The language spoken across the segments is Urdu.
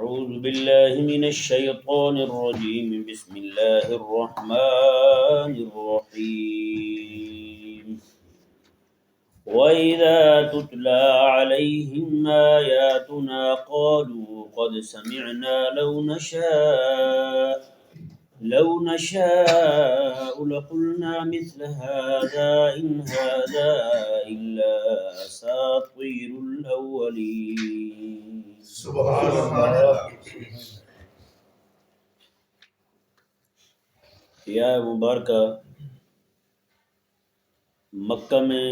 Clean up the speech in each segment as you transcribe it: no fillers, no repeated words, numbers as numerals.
أعوذ بالله من الشيطان الرجيم بسم الله الرحمن الرحيم وإذا تتلى عليهم آياتنا قالوا قد سمعنا لو نشاء لقلنا مثل هذا إن هذا إلا أساطير الأولين سبحان اللہ۔ یا مبارکہ مکہ میں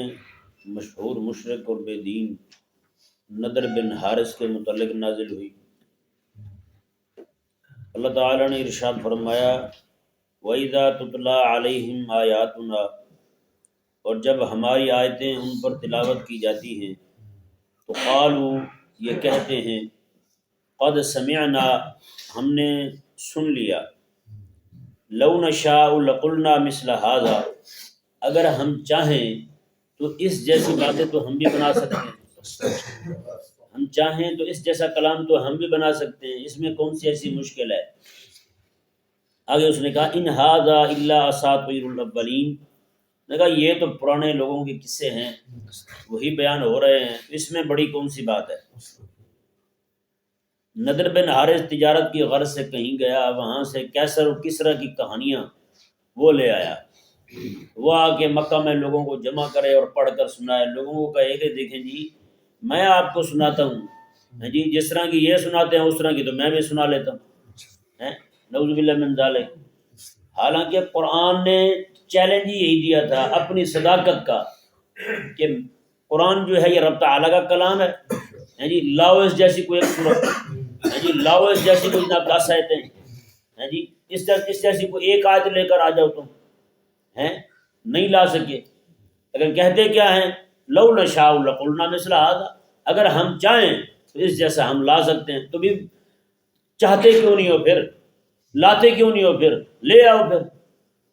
مشہور مشرک اور بے دین نضر بن حارث کے متعلق نازل ہوئی۔ اللہ تعالیٰ نے ارشاد فرمایا وَإِذَا تُتْلَى عَلَيْهِمْ آيَاتُنَا، اور جب ہماری آیتیں ان پر تلاوت کی جاتی ہیں تو قالوا، یہ کہتے ہیں، قد سمعنا، ہم نے سن لیا، لو نشاء لقلنا مثل هذا، اگر ہم چاہیں تو اس جیسی باتیں تو ہم بھی بنا سکتے ہیں، ہم چاہیں تو اس جیسا کلام تو ہم بھی بنا سکتے ہیں، اس میں کون سی ایسی مشکل ہے؟ آگے اس نے کہا ان ھذا الا اساطیر الاولین، نے کہا یہ تو پرانے لوگوں کے قصے ہیں، وہی بیان ہو رہے ہیں، اس میں بڑی کون سی بات ہے؟ نضر بن حارث تجارت کی غرض سے کہیں گیا، وہاں سے کیسر و کسرا کی کہانیاں وہ لے آیا، وہ آ کے مکہ میں لوگوں کو جمع کرے اور پڑھ کر سنائے، لوگوں کو کہے کہ دیکھیں جی میں آپ کو سناتا ہوں، جی جس طرح کی یہ سناتے ہیں اس طرح کی تو میں بھی سنا لیتا ہوں، نعوذ باللہ من ذالک۔ حالانکہ قرآن نے چیلنج ہی یہی دیا تھا اپنی صداقت کا کہ قرآن جو ہے یہ رب تعالیٰ کا کلام ہے، جی لاؤ اس جیسی کوئی ایک سورت، جی لاؤ اس جیسی کوئی جناب 10 آیتیں، جی اس جیسی کوئی ایک آیت لے کر آ جاؤ تم، نہیں لا سکے۔ اگر کہتے کیا ہیں لو نشاء لقلنا مثل هذا، اگر ہم چاہیں تو اس جیسا ہم لا سکتے ہیں، تو بھی چاہتے کیوں نہیں ہو پھر، لاتے کیوں نہیں ہو پھر، لے آؤ پھر۔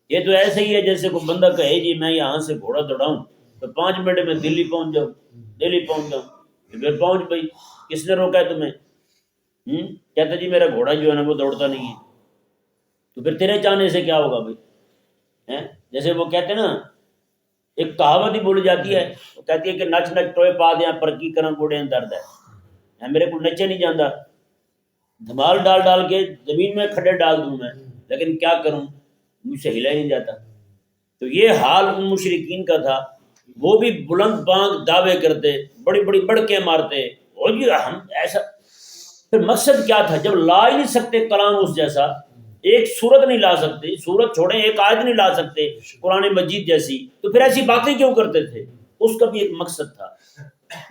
یہ تو ایسے ہی ہے جیسے کوئی بندہ کہے جی میں یہاں سے گھوڑا دوڑاؤں تو 5 منٹ میں دلی پہنچ جاؤں، پھر پہنچ بھائی، کس نے روکا ہے تمہیں؟ کہتا جی میرا گھوڑا جو ہے نا وہ دوڑتا نہیں ہے، تو پھر تیرے چاہنے سے کیا ہوگا بھائی؟ جیسے وہ کہتے ہیں نا، ایک کہاوت ہی بولی جاتی ہے، وہ کہتی ہے کہ نچ نچ ٹوئے پا دیا پر کی کرن گوڑے درد ہے، میرے کو نچے نہیں جانا، دھمال ڈال ڈال کے زمین میں کھڈے ڈال دوں میں، لیکن کیا کروں مجھ سے ہلا ہی نہیں جاتا۔ تو یہ حال ان مشرکین کا تھا، وہ بھی بلند بانگ دعوے کرتے، بڑی بڑی بڑکیں مارتے، اور یہ ہم ایسا، پھر مقصد کیا تھا؟ جب لا ہی نہیں سکتے کلام اس جیسا، ایک صورت نہیں لا سکتے، صورت چھوڑیں ایک آیت نہیں لا سکتے قرآن مجید جیسی، تو پھر ایسی باتیں کیوں کرتے تھے؟ اس کا بھی ایک مقصد تھا۔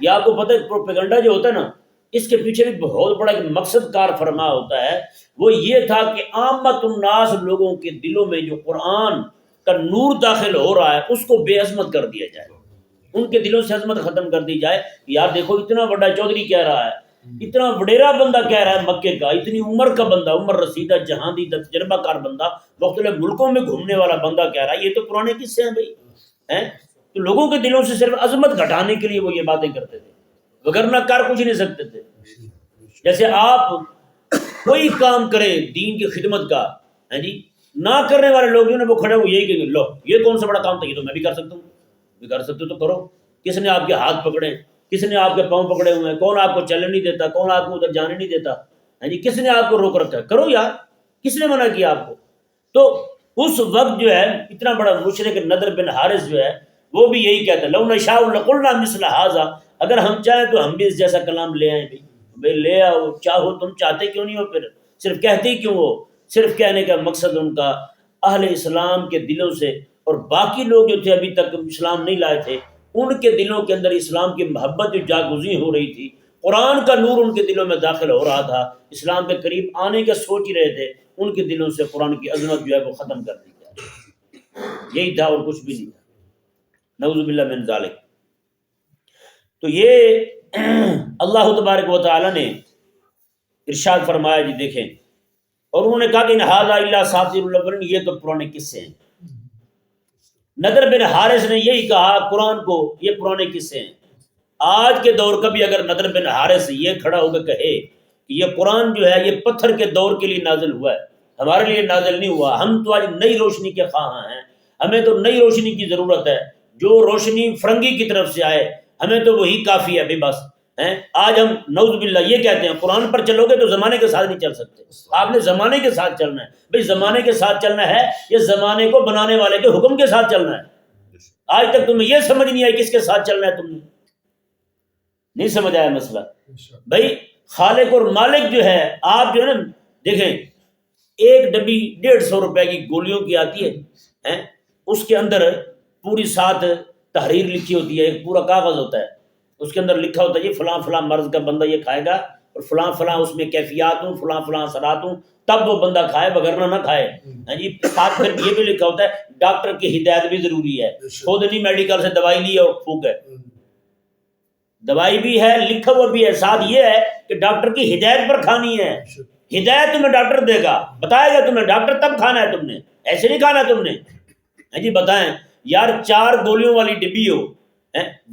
یہ آپ کو پتہ ہے پروپیگنڈا جو ہوتا ہے نا، اس کے پیچھے بھی بہت بڑا ایک مقصد کار فرما ہوتا ہے، وہ یہ تھا کہ عامت الناس لوگوں کے دلوں میں جو قرآن کا نور داخل ہو رہا ہے اس کو بے عظمت کر دیا جائے، ان کے دلوں سے عظمت ختم کر دی جائے۔ یار دیکھو اتنا بڑا چودھری کہہ رہا ہے، اتنا وڈیرا بندہ کہہ رہا ہے مکے کا، اتنی عمر کا بندہ، عمر رسیدہ جہاں دی تجربہ کار بندہ، مختلف ملکوں میں گھومنے والا بندہ کہہ رہا ہے، یہ تو پرانے قصے ہیں بھائی، تو لوگوں کے دلوں سے صرف عظمت گھٹانے کے لیے وہ یہ باتیں کرتے تھے، وگرنہ کر کچھ نہیں سکتے تھے۔ جیسے آپ کوئی کام کرے دین کی خدمت کا، جی نہ کرنے والے لوگ جو وہ کھڑے ہوئے یہی کہ لو یہ کون سا بڑا کام تھا، یہ تو میں بھی کر سکتا ہوں، بھی کر سکتے تو کرو۔ کس نے آپ کے ہاتھ پکڑے، کس نے آپ کے پاؤں پکڑے ہوئے ہیں، کون آپ کو چلنے نہیں دیتا، کون آپ کو ادھر جانے نہیں دیتا، جی کس نے آپ کو روک رکھا ہے؟ کرو یار، کس نے منع کیا آپ کو؟ تو اس وقت جو ہے اتنا بڑا مشرک نضر بن حارث جو ہے وہ بھی یہی کہتا ہے لو نشاء لقلنا مثل هذا، اگر ہم چاہیں تو ہم بھی اس جیسا کلام لے آئیں بھائی لے آؤ، چاہو تم، چاہتے کیوں نہیں ہو پھر، صرف کہتے ہی کیوں ہو؟ صرف کہنے کا مقصد ان کا اہل اسلام کے دلوں سے، اور باقی لوگ جو تھے ابھی تک اسلام نہیں لائے تھے ان کے دلوں کے اندر اسلام کی محبت جو جاگزی ہو رہی تھی، قرآن کا نور ان کے دلوں میں داخل ہو رہا تھا، اسلام کے قریب آنے کا سوچ ہی رہے تھے، ان کے دلوں سے قرآن کی عظمت جو ہے وہ ختم کر دی جائے، یہی تھا اور کچھ بھی نہیں تھا، نعوذ باللہ من ذالک۔ تو یہ اللہ تبارک و تعالی نے ارشاد فرمایا جی دیکھیں، اور انہوں نے کہا کہ ان ھذا الا اساطیر الاولین، یہ تو پرانے قصے ہیں۔ نضر بن حارث نے یہی کہا قرآن کو، یہ پرانے قصے ہیں۔ آج کے دور کا بھی اگر نضر بن حارث یہ کھڑا ہو کے کہے یہ قرآن جو ہے یہ پتھر کے دور کے لیے نازل ہوا ہے، ہمارے لیے نازل نہیں ہوا۔ ہم تو آج نئی روشنی کے خواہاں ہیں، ہمیں تو نئی روشنی کی ضرورت ہے، جو روشنی فرنگی کی طرف سے آئے ہمیں تو وہی کافی ہے بھی بس ہیں۔ آج ہم نعوذ باللہ یہ کہتے ہیں قرآن پر چلو گے تو زمانے کے ساتھ نہیں چل سکتے، آپ نے زمانے کے ساتھ چلنا ہے۔ بھئی زمانے کے ساتھ چلنا ہے یہ زمانے کو بنانے والے کے حکم کے ساتھ چلنا ہے۔ آج تک تمہیں یہ سمجھ نہیں آئی کس کے ساتھ چلنا ہے، تم نے نہیں سمجھ آیا مسئلہ۔ بھئی خالق اور مالک جو ہے، آپ جو ہے نا دیکھیں ایک ڈبی 150 روپے کی گولیوں کی آتی ہے، اس کے اندر پوری 7 تحریر لکھی ہوتی ہے، ایک پورا کاغذ ہوتا ہے، اس کے اندر لکھا ہوتا ہے یہ فلاں فلاں مرض کا بندہ یہ کھائے گا اور فلاں فلاں اس میں کیفیات ہوں، فلاں فلاں اثرات ہوں، تب وہ بندہ کھائے وگرنہ نہ کھائے۔ ہاں جی، ساتھ پھر یہ بھی لکھا ہوتا ہے ڈاکٹر کی ہدایت بھی ضروری ہے، خود نہیں میڈیکل سے دوائی لی اور پھونک ہے، دوائی بھی ہے لکھا ہوا بھی ہے، ساتھ یہ ہے کہ ڈاکٹر کی ہدایت پر کھانی ہے۔ ہدایت تمہیں ڈاکٹر دے گا، بتائے گا تمہیں ڈاکٹر تب کھانا ہے، تم نے ایسے نہیں کھانا تم نے۔ ہاں جی بتائیں یار 4 گولیوں والی ڈبی ہو،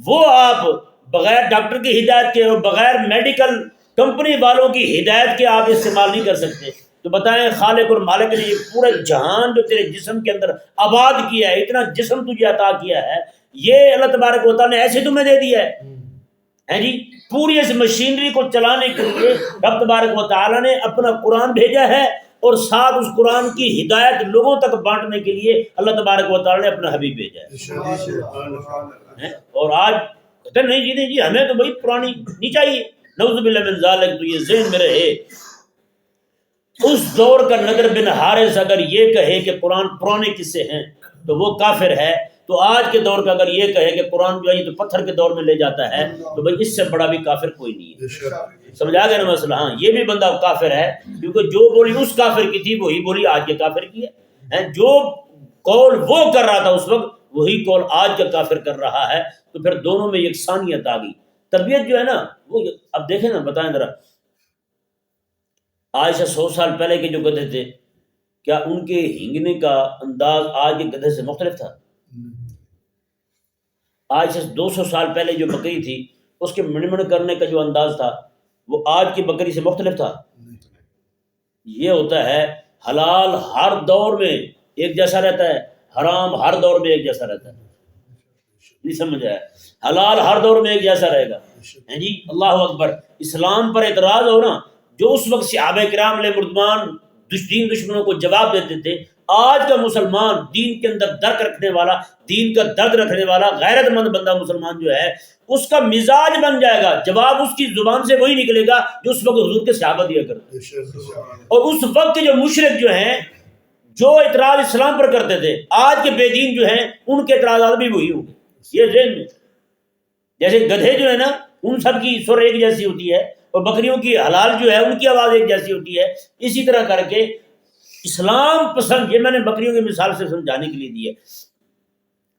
وہ آپ بغیر ڈاکٹر کی ہدایت کے اور بغیر میڈیکل کمپنی والوں کی ہدایت کے آپ استعمال نہیں کر سکتے، تو بتائیں خالق اور مالک نے یہ پورے جہان جو تیرے جسم کے اندر آباد کیا ہے، اتنا جسم تجھے عطا کیا ہے، یہ اللہ تبارک و تعالیٰ نے ایسے تمہیں دے دیا ہے جی۔ پوری اس مشینری کو چلانے کے لیے رب تبارک و تعالیٰ نے اپنا قرآن بھیجا ہے، اور ساتھ اس قرآن کی ہدایت لوگوں تک بانٹنے کے لیے اللہ تبارک و تعالیٰ نے اپنا حبیب بھیجا ہے۔ اور آج کہتے نہیں جی نہیں جی ہمیں تو بھائی پرانی نہیں چاہیے، نعوذ باللہ من ذالک، تو یہ ذہن میں رہے۔ اس دور کا نضر بن حارث اگر یہ کہے کہ قرآن پرانے قصے ہیں تو وہ کافر ہے، تو آج کے دور کا اگر یہ کہے کہ قرآن جو ہے یہ تو پتھر کے دور میں لے جاتا ہے، تو بھائی اس سے بڑا بھی کافر کوئی نہیں ہے۔ سمجھا گیا نا مسئلہ؟ ہاں یہ بھی بندہ کافر ہے، کیونکہ جو بولی اس کافر کی تھی وہی بولی آج کے کافر کی ہے۔ جو قول وہ کر رہا تھا اس وقت وہی قول آج کا کافر کر رہا ہے، تو پھر دونوں میں یکسانیت آ گئی۔ طبیعت جو ہے نا وہ اب دیکھیں نا، بتائیں ذرا، آج سے 100 سال پہلے کے جو گدھے تھے کیا ان کے ہینگنے کا انداز آج کے گدھے سے مختلف تھا؟ آج سے 200 سال پہلے جو بکری تھی اس کے منمن کرنے کا جو انداز تھا وہ آج کی بکری سے مختلف تھا؟ یہ ہوتا ہے حلال ہر دور میں ایک جیسا رہتا ہے، حرام ہر دور میں ایک جیسا رہتا ہے۔ نہیں سمجھ آیا؟ حلال ہر دور میں ایک جیسا رہے گا۔ جی اللہ اکبر۔ اسلام پر اعتراض ہو نا، جو اس وقت صحابہ کرام علیہ مردمان دین دشمنوں کو جواب دیتے تھے، آج کا مسلمان دین کے اندر درک رکھنے والا، دین کا درد رکھنے والا غیرت مند بندہ مسلمان جو ہے، اس کا مزاج بن جائے گا، جواب اس کی زبان سے وہی نکلے گا جو اس وقت حضور کے صحابہ دیا کرتے۔ اور اس وقت کے جو مشرک جو ہیں جو اعتراض اسلام پر کرتے تھے، آج کے بے دین جو ہیں ان کے اعتراضات بھی وہی ہوں گے۔ یہ ذہن میں، جیسے گدھے جو ہے نا ان سب کی سر ایک جیسی ہوتی ہے، اور بکریوں کی حلال جو ہے ان کی آواز ایک جیسی ہوتی ہے، اسی طرح کر کے اسلام پسند، یہ میں نے بکریوں کی مثال سے سمجھانے کے لیے دی ہے،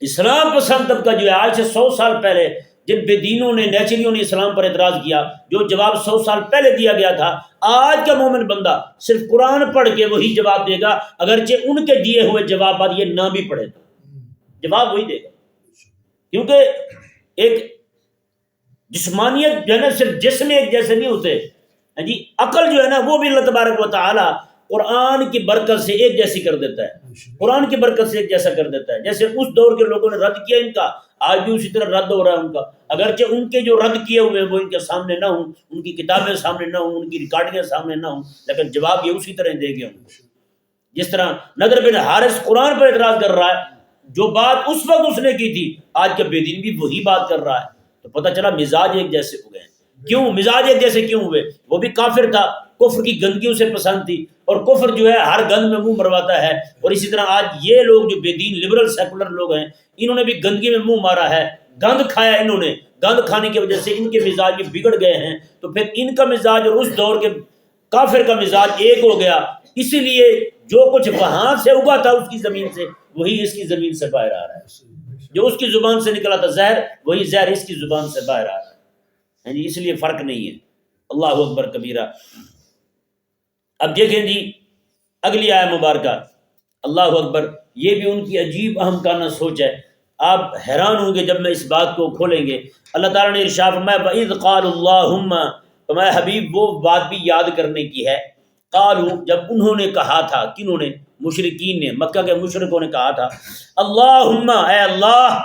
اسلام پسند طبقہ جو ہے آج سے 100 سال پہلے جن بے دینوں نے نیچریوں نے اسلام پر اعتراض کیا، جو جواب 100 سال پہلے دیا گیا تھا، آج کا مومن بندہ صرف قرآن پڑھ کے وہی جواب دے گا، اگرچہ ان کے دیے ہوئے جوابات یہ نہ بھی پڑھے تو جواب وہی دے گا۔ کیونکہ ایک جسمانیت جو ہے نا صرف جسم ایک جیسے نہیں ہوتے جی، عقل جو ہے نا وہ بھی اللہ تبارک و تعالی قرآن کی برکت سے ایک جیسی کر دیتا ہے، قرآن کی برکت سے ایک جیسا کر دیتا ہے۔ جیسے اس دور کے لوگوں نے رد کیا ان کا، آج بھی اسی طرح رد ہو رہا ہے ان کا، اگرچہ ان کے جو رد کیے ہوئے ہیں وہ ان کے سامنے نہ ہوں، ان کی کتابیں سامنے نہ ہوں، ان کی ریکارڈنگیں سامنے نہ ہوں، لیکن جواب یہ اسی طرح دے گے ہوں۔ جس طرح نضر بن حارث قرآن پر اعتراض کر رہا ہے، جو بات اس وقت اس نے کی تھی آج کا بے دین بھی وہی بات کر رہا ہے، تو پتہ چلا مزاج ایک جیسے ہو گئے۔ کیوں مزاج ایک جیسے کیوں ہوئے؟ وہ بھی کافر تھا، کفر کی گندگی اسے پسند تھی، اور کفر جو ہے ہر گند میں منہ مرواتا ہے، اور اسی طرح آج یہ لوگ جو بے دین لبرل سیکولر لوگ ہیں انہوں نے بھی گندگی میں منہ مارا ہے، گند کھایا انہوں نے، گند کھانے کی وجہ سے ان کے مزاج بھی بگڑ گئے ہیں، تو پھر ان کا مزاج اور اس دور کے کافر کا مزاج ایک ہو گیا، اسی لیے جو کچھ وہاں سے اگا تھا اس کی زمین سے وہی اس کی زمین سے باہر آ رہا ہے، جو اس کی زبان سے نکلا تھا زہر وہی زہر اس کی زبان سے باہر آ رہا ہے جی، اس لیے فرق نہیں ہے۔ اللہ اکبر کبیرہ۔ اب دیکھیں جی اگلی آیت مبارکہ، اللہ اکبر، یہ بھی ان کی عجیب اہم کانہ سوچ ہے، آپ حیران ہوں گے جب میں اس بات کو کھولیں گے۔ اللہ تعالیٰ نے ارشاد فرمایا وَإِذْ قَالُوا اللَّهُمَّ تو میں حبیب وہ بات بھی یاد کرنے کی ہے، قالو جب انہوں نے کہا تھا، کنہوں نے؟ مشرکین نے، مکہ کے مشرکوں نے کہا تھا، اللہم اے اللہ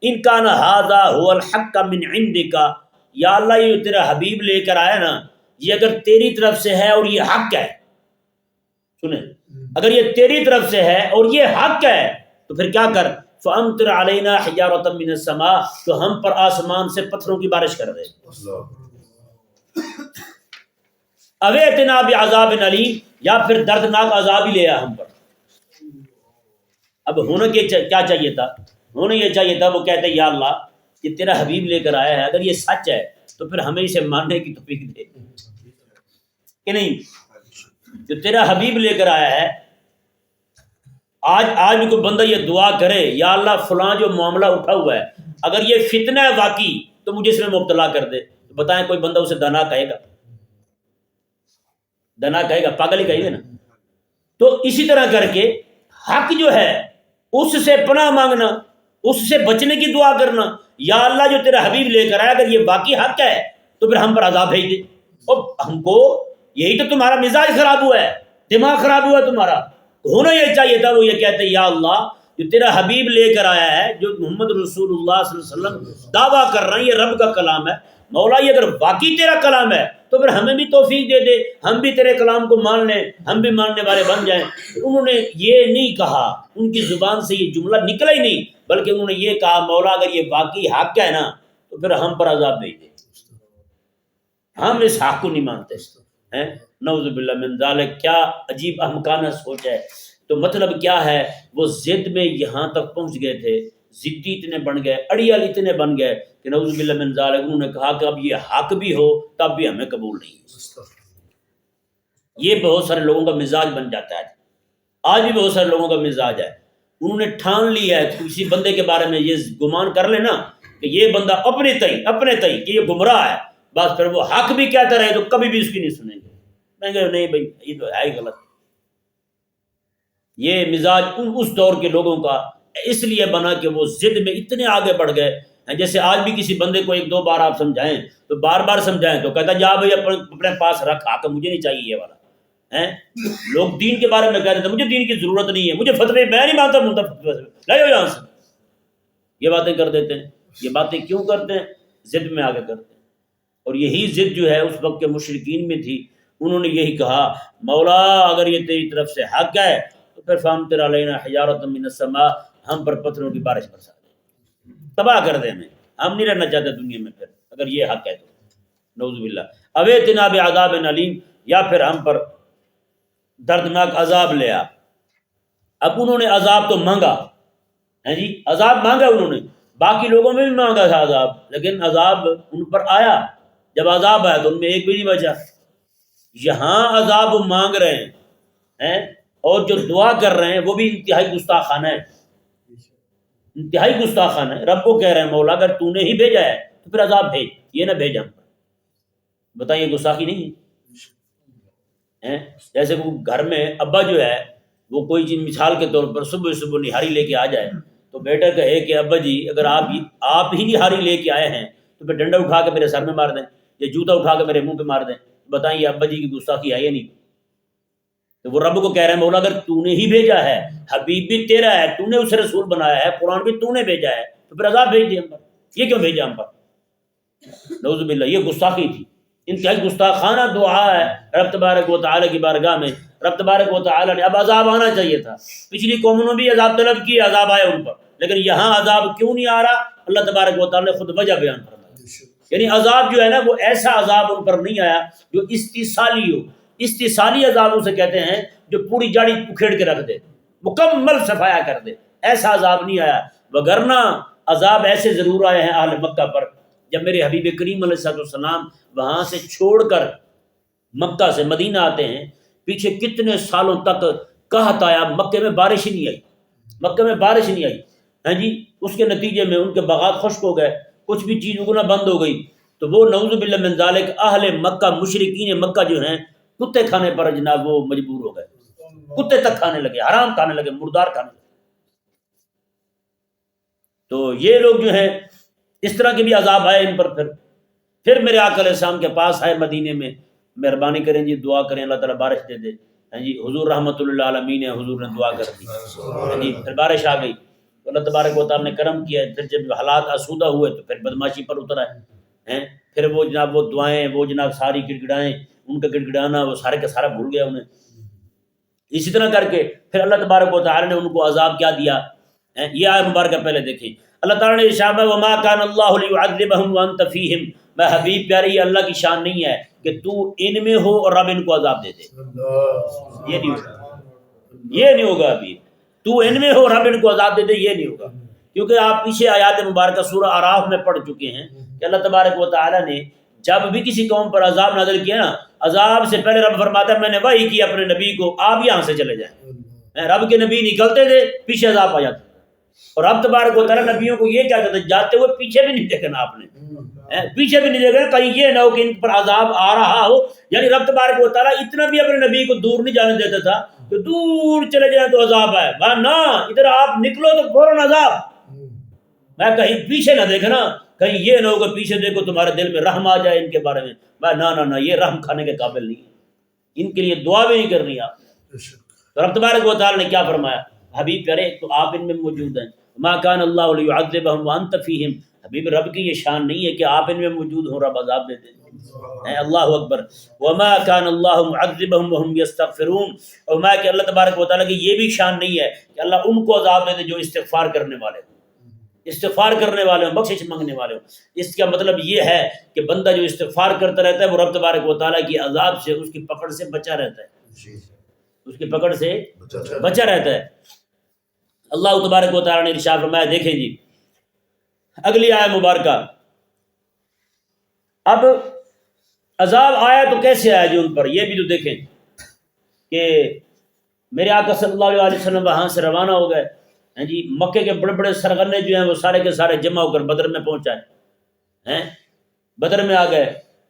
ان کان ھذا هو الحق من عندک، یا اللہ یہ تیرا حبیب لے کر آیا نا، یہ اگر تیری طرف سے ہے اور یہ حق ہے، سنیں اگر یہ تیری طرف سے ہے اور یہ حق ہے تو پھر کیا کر، فامطر علینا حجارۃ من السماء، تو ہم پر آسمان سے پتھروں کی بارش کر دے، اویتنا بعذاب علیم، یا پھر دردناک عذاب ہی لے آ ہم پر۔ اب ہونا کیا چاہیے تھا؟ ہونا یہ چاہیے تھا وہ کہتے یا اللہ یہ تیرا حبیب لے کر آیا ہے، اگر یہ سچ ہے تو پھر ہمیں اسے ماننے کی توفیق دے، کہ نہیں؟ جو تیرا حبیب لے کر آیا ہے، آج بھی کوئی بندہ یہ دعا کرے یا اللہ فلاں جو معاملہ اٹھا ہوا ہے اگر یہ فتنہ ہے واقعی تو مجھے اس میں مبتلا کر دے، تو بتائیں کوئی بندہ اسے دنا کہے گا؟ دنا کہے گا؟ پاگل ہی کہے گا نا۔ تو اسی طرح کر کے حق جو ہے اس سے پناہ مانگنا، اس سے بچنے کی دعا کرنا، یا اللہ جو تیرا حبیب لے کر آیا اگر یہ واقعی حق ہے تو پھر ہم پر عذاب بھیج دے۔ اور ہم کو یہی تو تمہارا مزاج خراب ہوا ہے، دماغ خراب ہوا ہے تمہارا، ہونا یہ چاہیے تھا وہ یہ کہتے یا اللہ جو تیرا حبیب لے کر آیا ہے، جو محمد رسول اللہ صلی اللہ علیہ وسلم دعویٰ کر رہے ہیں یہ رب کا کلام ہے، مولا یہ اگر واقعی تیرا کلام ہے تو پھر ہمیں بھی توفیق دے دے، ہم بھی تیرے کلام کو مان لیں، ہم بھی ماننے والے بن جائیں۔ انہوں نے یہ نہیں کہا، ان کی زبان سے یہ جملہ نکلا ہی نہیں، بلکہ انہوں نے یہ کہا مولا اگر یہ واقعی حق ہے نا تو پھر ہم پر عذاب بھیج دے، ہم اس حق کو نہیں مانتے ہیں۔ نعوذ باللہ من ذالک، کیا عجیب احمقانہ سوچ ہے۔ تو مطلب کیا ہے، وہ ضد میں یہاں تک پہنچ گئے تھے، ضدی اتنے بن گئے، اڑیال اتنے بن گئے کہ نعوذ باللہ من ذالک انہوں نے کہا کہ اب یہ حق بھی ہو تب بھی ہمیں قبول نہیں ہے۔ یہ بہت سارے لوگوں کا مزاج بن جاتا ہے، آج بھی بہت سارے لوگوں کا مزاج ہے، انہوں نے ٹھان لیا ہے کسی بندے کے بارے میں یہ گمان کر لینا کہ یہ بندہ اپنے تئی کہ یہ گمراہ ہے، بس پھر وہ حق بھی کہتا رہے تو کبھی بھی اس کی نہیں سنیں گے، میں کہ نہیں بھائی یہ تو ہے ہی غلط۔ یہ مزاج اس دور کے لوگوں کا اس لیے بنا کہ وہ ضد میں اتنے آگے بڑھ گئے۔ جیسے آج بھی کسی بندے کو ایک دو بار آپ سمجھائیں تو بار بار سمجھائیں تو کہتا جا بھائی اپنے پاس رکھ، آ کر مجھے نہیں چاہیے یہ والا۔ لوگ دین کے بارے میں کہتے تھے مجھے دین کی ضرورت نہیں ہے، مجھے فتوے میں نہیں مانتا، لے جاؤ یہاں سے، یہ باتیں کر دیتے ہیں۔ یہ باتیں کیوں کرتے ہیں؟ ضد میں آگے کرتے ہیں۔ اور یہی ضد جو ہے اس وقت کے مشرکین میں تھی، انہوں نے یہی کہا مولا اگر یہ تیری طرف سے حق ہے تو پھر فامطر علینا حجارۃ من السماء، ہم پر پتھروں کی بارش برسا دے، تباہ کر دے ہم نہیں رہنا چاہتے دنیا میں پھر اگر یہ حق ہے تو، نعوذ باللہ، اویتنا بعذاب علیم، یا پھر ہم پر دردناک عذاب لے آ۔ اب انہوں نے عذاب تو مانگا ہے جی، عذاب مانگا انہوں نے، باقی لوگوں میں بھی مانگا تھا عذاب، لیکن عذاب ان پر آیا، جب عذاب آیا تو ان میں ایک بھی نہیں بچا۔ یہاں عذاب مانگ رہے ہیں اور جو دعا کر رہے ہیں وہ بھی انتہائی گستاخانہ ہے، انتہائی گستاخانہ ہے۔ رب کو کہہ رہے ہیں مولا اگر تو نے ہی بھیجا ہے تو پھر عذاب بھیج، یہ نہ بھیج ہم پر۔ بتائیے گستاخی نہیں ہے؟ جیسے وہ گھر میں ابا جو ہے وہ کوئی چیز مثال کے طور پر صبح صبح نہاری لے کے آ جائے تو بیٹا کہے کہ ابا جی اگر آپ ہی نہاری لے کے آئے ہیں تو پھر ڈنڈا اٹھا کے میرے سر میں مار دیں یا جوتا اٹھا کے میرے منہ پہ مار دیں، بتائیں ابا جی کی گستاخی ہے یا نہیں؟ تو وہ رب کو کہہ رہے ہیں مولا اگر تو نے ہی بھیجا ہے، حبیب بھی تیرا ہے، تو نے اسے رسول بنایا ہے، قرآن بھی تو نے بھیجا ہے، تو پھر عذاب بھیج دے ہم پر، یہ کیوں بھیجا ہم پر؟ نعوذ باللہ، یہ گستاخی تھی، انتہائی گستاخانہ دعا ہے رب تبارک و تعالی کی بارگاہ میں۔ رب تبارک و تعالی نے اب عذاب آنا چاہیے تھا، پچھلی قوموں نے بھی عذاب طلب کی، عذاب آیا ان پر، لیکن یہاں عذاب کیوں نہیں آ رہا؟ اللہ تبارک و تعالی نے خود وجہ بیان فرمائی، یعنی عذاب جو ہے نا وہ ایسا عذاب ان پر نہیں آیا جو استثالی ہو۔ استثالی عذاب اسے کہتے ہیں جو پوری جاڑی اکھیڑ کے رکھ دے، مکمل صفایا کر دے، ایسا عذاب نہیں آیا۔ وگرنہ عذاب ایسے ضرور آئے ہیں اہل مکہ پر، جب میرے حبیب کریم علیہ السلام وہاں سے چھوڑ کر مکہ سے مدینہ آتے ہیں، پیچھے کتنے سالوں تک قحط آیا، مکے میں بارش ہی نہیں آئی، مکے میں بارش نہیں آئی، ہاں جی، اس کے نتیجے میں ان کے باغات خشک ہو گئے، کچھ بھی چیز اگنا بند ہو گئی، تو وہ نعوذ باللہ من ذالک اہل مکہ مشرکین مکہ جو ہیں کتے کھانے پر جناب وہ مجبور ہو گئے، کتے تک کھانے لگے، حرام کھانے لگے، مردار کھانے لگے۔ تو یہ لوگ جو ہیں اس طرح کے بھی عذاب آئے ان پر۔ پھر پھر میرے آقا علیہ السلام کے پاس آئے مدینے میں، مہربانی کریں جی دعا کریں اللہ تعالیٰ بارش دے دے. ہاں جی حضور رحمۃ اللہ عالمین ہے، حضور نے دعا کر دی. ہاں جی پھر بارش آ گئی تو اللہ تبارک و تعالیٰ نے کرم کیا. پھر جب حالات آسودہ ہوئے تو پھر بدماشی پر اتر آئے. پھر وہ جناب وہ دعائیں، وہ جناب ساری گڑگڑائیں، ان کا گڑگڑانا وہ سارے کا سارا بھول گیا انہیں. اسی طرح کر کے پھر اللہ تبارک و تعالیٰ نے ان کو عذاب کیا دیا. یہ آیت مبارکہ پہلے دیکھیں. اللہ تعالیٰ نے ارشاد فرمایا وما کان اللہ لیعذبہم وانت فیہم. میں حبیب پیارے یہ اللہ کی شان نہیں ہے کہ تو ان میں ہو اور رب ان کو عذاب دے دے. یہ نہیں ہوگا، یہ نہیں ہوگا حبیب. تو ان میں ہو رب ان کو عذاب دے دے، یہ نہیں ہوگا. کیونکہ آپ پیچھے آیات مبارکہ سورہ اعراف میں پڑھ چکے ہیں کہ اللہ تبارک و تعالیٰ نے جب بھی کسی قوم پر عذاب نازل کیا نا، عذاب سے پہلے رب فرماتا ہے میں نے وحی کی اپنے نبی کو آپ یہاں سے چلے جائیں. رب کے نبی نکلتے تھے پیچھے عذاب آ جاتا. اور رب تبارک و تعالیٰ نبیوں کو یہ کہتا تھا جاتے ہوئے پیچھے بھی نہیں دیکھنا، آپ نے پیچھے بھی نہیں دیکھنا کہیں یہ نہ ہو کہ ان پر عذاب آ رہا ہو. یعنی رب تبارک و تعالیٰ اتنا بھی اپنے نبی کو دور نہیں جانے دیتا تھا کہ دور چلے جائیں تو عذاب آئے. نہ ادھر آپ نکلو تو فوراً عذاب. میں کہیں پیچھے نہ دیکھنا، کہیں یہ نہ ہو کہ پیچھے دیکھو تمہارے دل میں رحم آ جائے ان کے بارے میں. نہ یہ رحم کھانے کے قابل نہیں ہے، ان کے لیے دعا بھی نہیں کرنی آپ نے. تو رب تبارک و تعالیٰ نے کیا فرمایا حبیب پیارے تو آپ ان میں موجود ہیں. ما کان اللہ لیعذبہم وانت فیہم. حبیب رب کی یہ شان نہیں ہے کہ آپ ان میں موجود ہوں رب عذاب دے دیں. اللہ اکبر. وما کان اللہ معذبہم وہم یستغفرون. اور میں کہ اللہ تبارک و تعالیٰ کی یہ بھی شان نہیں ہے کہ اللہ ان کو عذاب دے دے جو استغفار کرنے والے ہوں، استغفار کرنے والے ہوں، بخشش مانگنے والے ہوں. اس کا مطلب یہ ہے کہ بندہ جو استغفار کرتا رہتا ہے وہ رب تبارک و تعالیٰ کی عذاب سے، اس کی پکڑ سے بچا رہتا ہے، اس کی پکڑ سے بچا رہتا ہے. اللہ تبارک و تعالیٰ نے ارشاد فرمایا دیکھیں جی اگلی آیت مبارکہ. اب عذاب آیا تو کیسے آیا جی ان پر، یہ بھی تو دیکھیں کہ میرے آقا صلی اللہ علیہ وسلم وہاں سے روانہ ہو گئے. جی مکے کے بڑے بڑے سرغنے جو ہیں وہ سارے کے سارے جمع ہو کر بدر میں پہنچائے. بدر میں آ گئے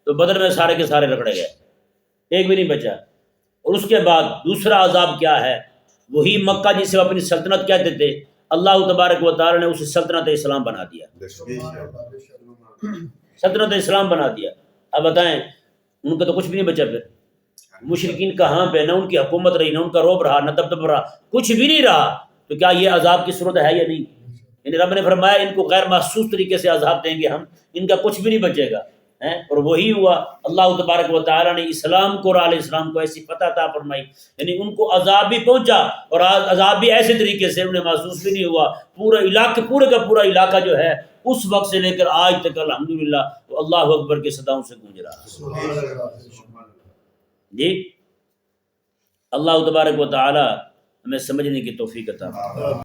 تو بدر میں سارے کے سارے رگڑے گئے، ایک بھی نہیں بچا. اور اس کے بعد دوسرا عذاب کیا ہے، وہی مکہ جسے وہ اپنی سلطنت کہتے تھے، اللہ تبارک و تعالی نے اسے سلطنت اسلام بنا دیا، سلطنت اسلام بنا دیا. اب بتائیں ان کا تو کچھ بھی نہیں بچا. پھر مشرکین کہاں پہ، نہ ان کی حکومت رہی، نہ ان کا روب رہا، نہ دبدبہ رہا، کچھ بھی نہیں رہا. تو کیا یہ عذاب کی صورت ہے یا نہیں؟ یعنی رب نے فرمایا ان کو غیر محسوس طریقے سے عذاب دیں گے ہم، ان کا کچھ بھی نہیں بچے گا. اور وہی ہوا. اللہ تبارک و تعالیٰ نے اسلام کو اور علیہ السلام کو ایسی فتح عطا فرمائی، یعنی ان کو عذاب بھی پہنچا اور عذاب بھی ایسے طریقے سے انہیں محسوس بھی نہیں ہوا. پورا علاقہ، پورے کا پورا علاقہ جو ہے اس وقت سے لے کر آج تک الحمدللہ وہ اللہ اکبر کے صداؤں سے گونج رہا. جی اللہ تبارک و تعالی ہمیں سمجھنے کی توفیق عطا فرمائے.